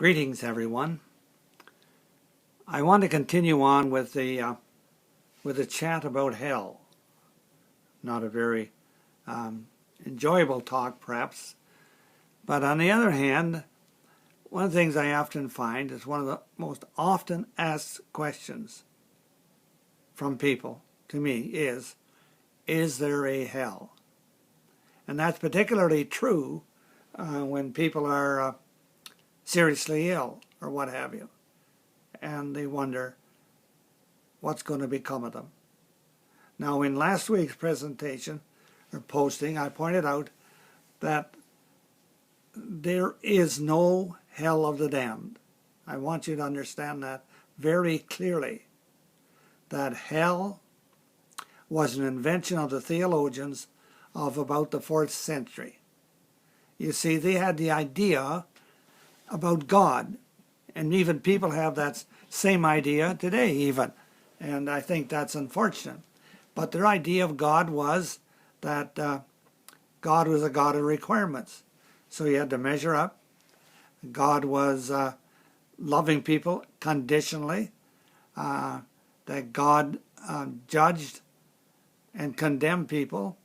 Greetings, everyone. I want to continue on with the chat about hell. Not a very enjoyable talk, perhaps, but on the other hand, one of the things I often find is one of the most often asked questions from people to me is there a hell? And that's particularly true when people are seriously ill or what have you, and they wonder what's going to become of them. Now, in last week's presentation or posting, I pointed out that there is no hell of the damned. I want you to understand that very clearly, that hell was an invention of the theologians of about the 4th century. You see, they had the idea about God, and even people have that same idea today even, and I think that's unfortunate. But their idea of God was that God was a God of requirements, so you had to measure up. God was loving people conditionally, that God judged and condemned people,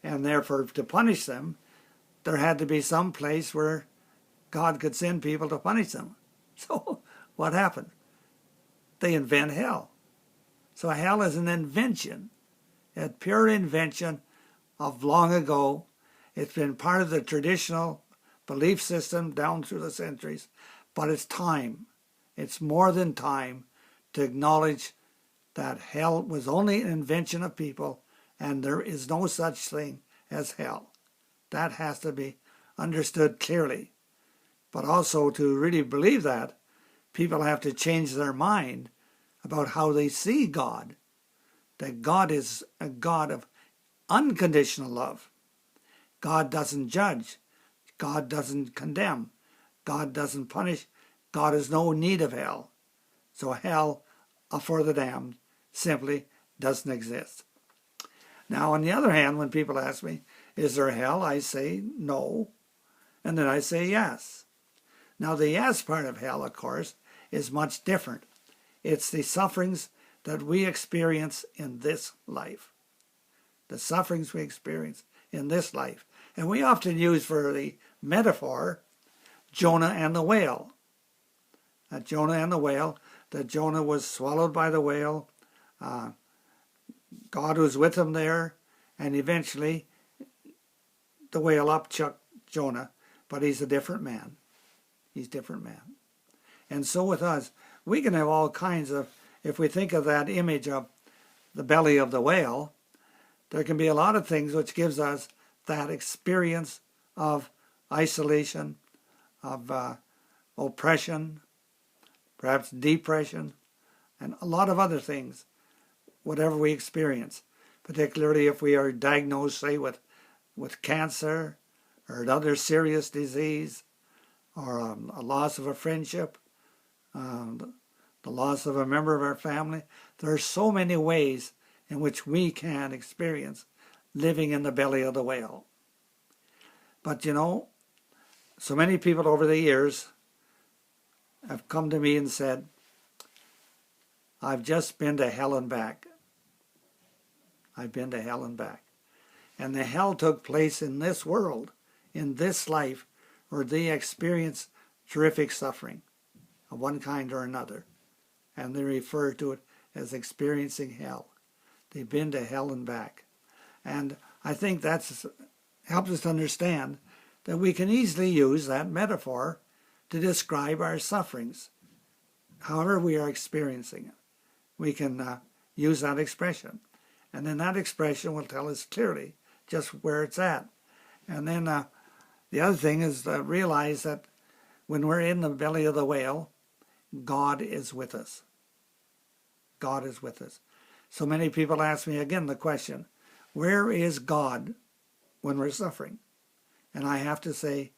and therefore to punish them there had to be some place where God could send people to punish them. So what happened? They invent hell. So hell is an invention, a pure invention of long ago. It's been part of the traditional belief system down through the centuries, but it's time. It's more than time to acknowledge that hell was only an invention of people and there is no such thing as hell. That has to be understood clearly. But also to really believe that, people have to change their mind about how they see God. That God is a God of unconditional love. God doesn't judge. God doesn't condemn. God doesn't punish. God has no need of hell. So hell for the damned simply doesn't exist. Now, on the other hand, when people ask me, is there hell? I say no. And then I say yes. Now, the yes part of hell, of course, is much different. It's the sufferings that we experience in this life. The sufferings we experience in this life. And we often use for the metaphor Jonah and the whale. Jonah and the whale, that Jonah was swallowed by the whale. God was with him there, and eventually the whale upchucked Jonah, but he's a different man. He's a different man. And so with us, we can have all kinds of, if we think of that image of the belly of the whale, there can be a lot of things which gives us that experience of isolation, of oppression, perhaps depression, and a lot of other things, whatever we experience, particularly if we are diagnosed, say, with cancer or another serious disease, or a loss of a friendship, the loss of a member of our family. There are so many ways in which we can experience living in the belly of the whale. But you know, so many people over the years have come to me and said, I've just been to hell and back. I've been to hell and back. And the hell took place in this world, in this life, where they experience terrific suffering of one kind or another. And they refer to it as experiencing hell. They've been to hell and back. And I think that helps us to understand that we can easily use that metaphor to describe our sufferings, however we are experiencing it. We can use that expression. And then that expression will tell us clearly just where it's at. And then the other thing is to realize that when we're in the belly of the whale, God is with us. God is with us. So many people ask me again the question, where is God when we're suffering? And I have to say,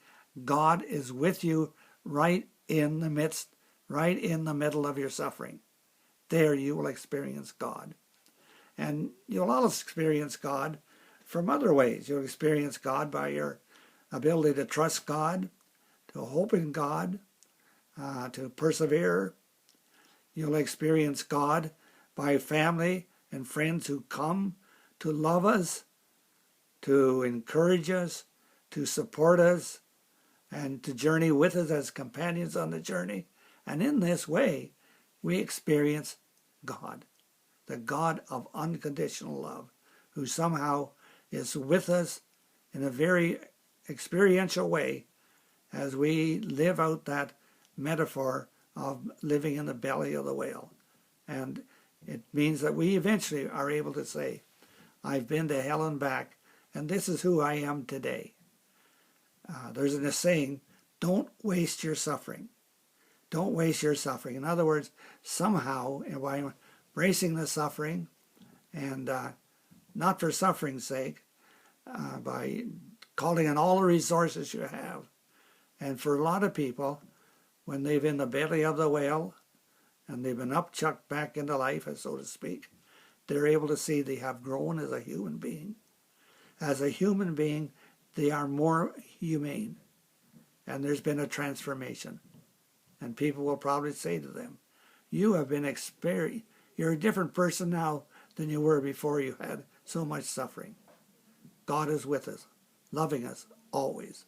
God is with you right in the midst, right in the middle of your suffering. There you will experience God. And you'll always experience God from other ways. You'll experience God by your ability to trust God, to hope in God, to persevere. You'll experience God by family and friends who come to love us, to encourage us, to support us, and to journey with us as companions on the journey. And in this way, we experience God, the God of unconditional love, who somehow is with us in a very experiential way as we live out that metaphor of living in the belly of the whale. And it means that we eventually are able to say, I've been to hell and back, and this is who I am today. There's a saying, don't waste your suffering. Don't waste your suffering. In other words, somehow, by embracing the suffering, and not for suffering's sake, by calling on all the resources you have. And for a lot of people, when they've in the belly of the whale, and they've been upchucked back into life, so to speak, they're able to see they have grown as a human being. As a human being, they are more humane. And there's been a transformation. And people will probably say to them, you have been experienced. You're a different person now than you were before you had so much suffering. God is with us, loving us always.